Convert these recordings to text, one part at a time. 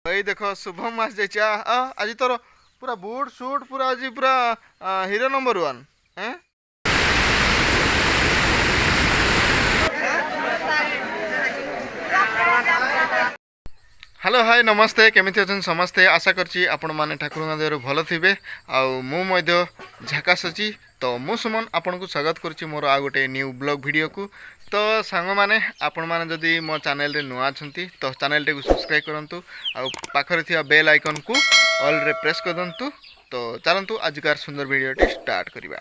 भाई देख शुभम मास जाइए आज तोर पूरा बुट सुट पूरा आज पूरा हीरो नंबर 1 हैं। हेलो हाय नमस्ते केमिति अछन समस्ते आशा करछि आपण माने ठाकुर देहर भल थिबे आउ मु मध्य झाकास अछि। तो मु सुमन आपन को स्वागत करछि मोर आ गोटे न्यू ब्लॉग वीडियो को। तो सांग माने आपण माने जदि मो चैनल रे नुआ अछंती तो चैनल टे को सब्सक्राइब करंतु आउ पाखरे थिया बेल आइकन को ऑल रे प्रेस कर दंतु। तो चलंतु आजकार सुंदर वीडियो टी स्टार्ट करिबा।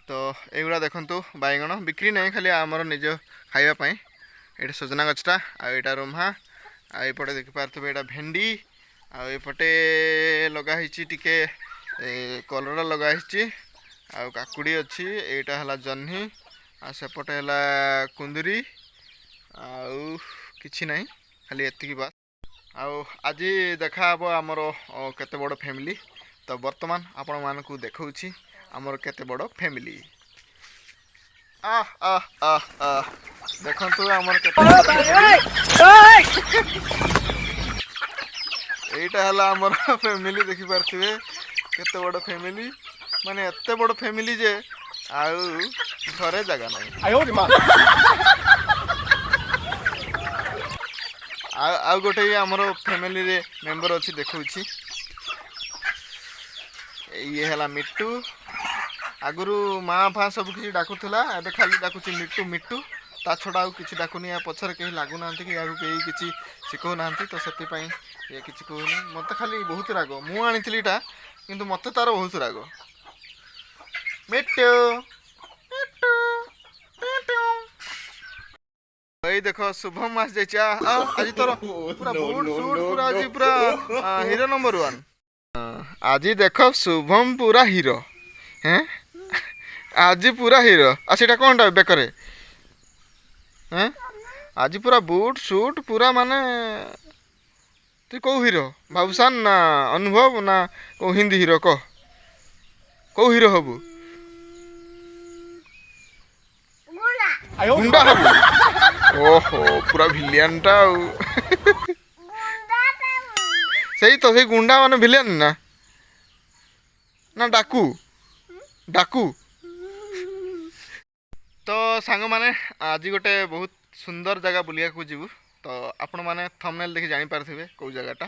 तो एगुड़ा देखु बैगण बिक्री नहीं खाली आमर निज खावाई ये सजना गछटा आईटा रुम्हा आईपटे देखिपे यहाँ भेंडी आईपटे लगाई टिके कलरा लगाई काकुड़ी अच्छी यहाँ है जह्नी आसेपटे है कुंदरी आछि ना खाली एति बात। आज देखा आमर केते बड़ फैमिली। तो बर्तमान आपण मानकु देखौछि आमर केते बड़ फैमिली। देखंतु आमर केते एटा हला आमर फैमिली देखि पारथिबे केते बड़ फैमिली माने एते बड़ फैमिली जे आउ घरे जगह नहीं। आयो रे मां आउ गोटे आमर फैमिली रे मेंबर अछि देखौछि ये है मिट्टू आगुरु माँ फा सब किसी डाकुला एबे खाली डाकुची मिट्टू मिट्टू ता छड़ा आउ किसी डाकुनी या पछर कहीं लागू ना कि यार कहीं किसी शिखौ ना तो से ये किसी कहूनी मत खाली बहुत राग मु आनी टा किंतु मत तार बहुत राग मिट्टू मिट्टू मिट्टू भाई देख शुभम मास जाइए आज तोर पूरा बुट सुट पूरा आज पूरा हीरो नंबर 1 आज देख शुभम पूरा हीरो हैं आज पूरा हीरो अच्छा कौन बेकर हैं आज पूरा बूट सूट पूरा माने तु कौ हीरो बाबूसान ना अनुभव ना कौ हिंदी हीरो कह कौ हीरो हबु गुंडा हबु ओहो पूरा भिलियन टा सही तो सही गुंडा माने भिलेन ना ना डाकू डाकू। तो सांग माने आज गोटे बहुत सुंदर जगह बुलिया को जीवु। तो आपण माने थंबनेल देखि जानि पारथिबे को जगहटा।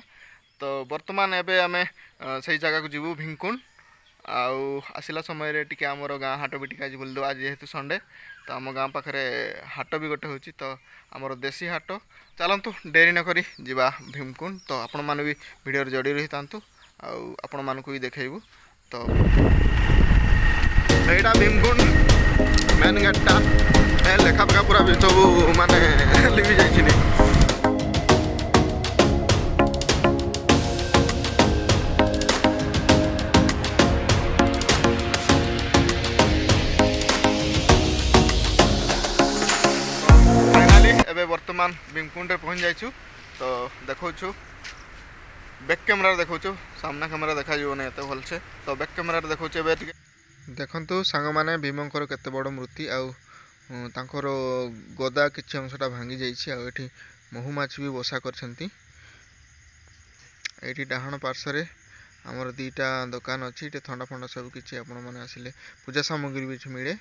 तो वर्तमान एबे आमे सही जगह को जीवु भिमकुंड आउ आसिला समय रे टिके हमर गाँ हाट भी टिके आज बुल दो आज जेहेतु संडे तो आम गाँ पाखरे हाट भी गोटे होची। तो आमर देसी हाट चलतु डेरी न करी जीवा भीमकुंड। तो आपण माने भी वीडियो रे जड़ी रही तांतु आउ आपण मानकु भी देखेबु। तो एटा भीमकुंड मेन गेटटा लेखा फेखा पूरा भी सब माने लिखि जाइछि नि। वर्तमान भीमकुंड पहुँच जाइछु। तो देखो बैक कैमरा देखो सामना कैमरा देखा नहीं एत भल से। तो बैक कैमरा देखो देखु सांग मैंने भीमंकर केते बड़ मूर्ति आउर गदा किसी अंशटा भांगी जाइए महुमाछी भी बसा करछंती। एठी डाहाण पार्श्व आमर दीटा दुकान अच्छी थंडा फंडा सब किसी आपण मैंने आसिले पूजा सामग्री भी मिले।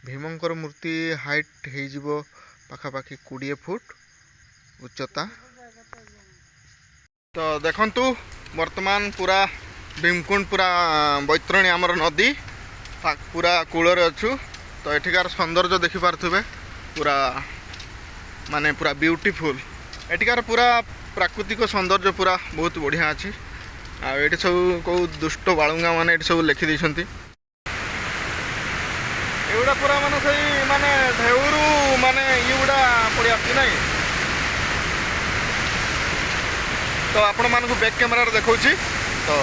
भीमंकर मूर्ति हाइट हो पाखापाखि 20 फुट उच्चता। तो देखंतु वर्तमान पूरा भीमकुंड पूरा बैतरणी आमर नदी पूरा कूलर अच्छु। तो एठिकार सौंदर्य देखि पारथुबे पूरा माने पूरा ब्यूटीफुल एठिकार पूरा प्राकृतिक सौंदर्य पूरा बहुत बढ़िया अच्छी। आठ सब कौ दुष्ट बालुंगा माने एठी सब लिखि दैछंती एगुड़ा पूरा माने सही माने ढेउरू माने युड़ा पड़ी आसी ना। तो आपण मानकु बैक कैमरा देखौछि। तो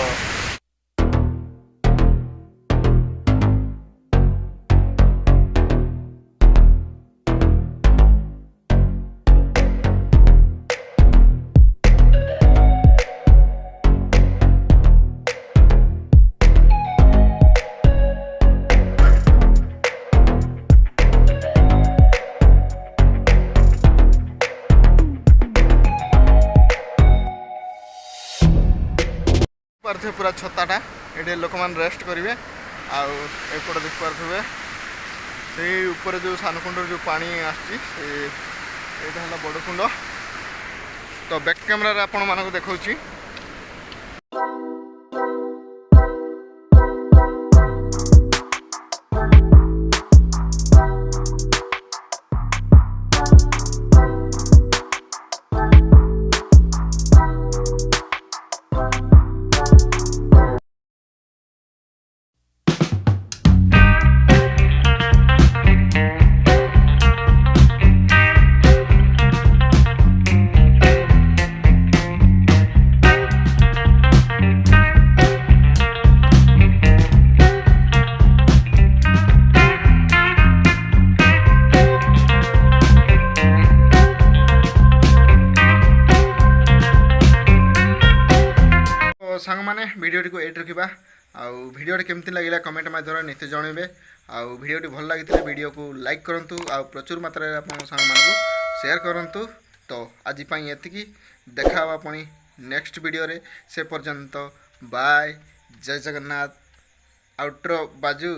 पूरा छताटा ये लोक मैंने रेस्ट करेंगे आउट देखिपे से ऊपर जो सानकुंड जो पानी आसा बड़ कुंड तो बैक कैमेरा आपण मानक देखा सांग मैंने भिडियोटी को एट रखा भिडियोटी केमती लगे कमेंट माध्यम निश्चय जनइबे भिडियोटी भल लगी भिडियो को लाइक करूँ प्रचुर मात्रा आप सांग मान शेयर करूँ तो आज ये देखा पुणी नेक्स्ट वीडियो रे से पर्यंत बाय जय जगन्नाथ आउट्रो बाजू।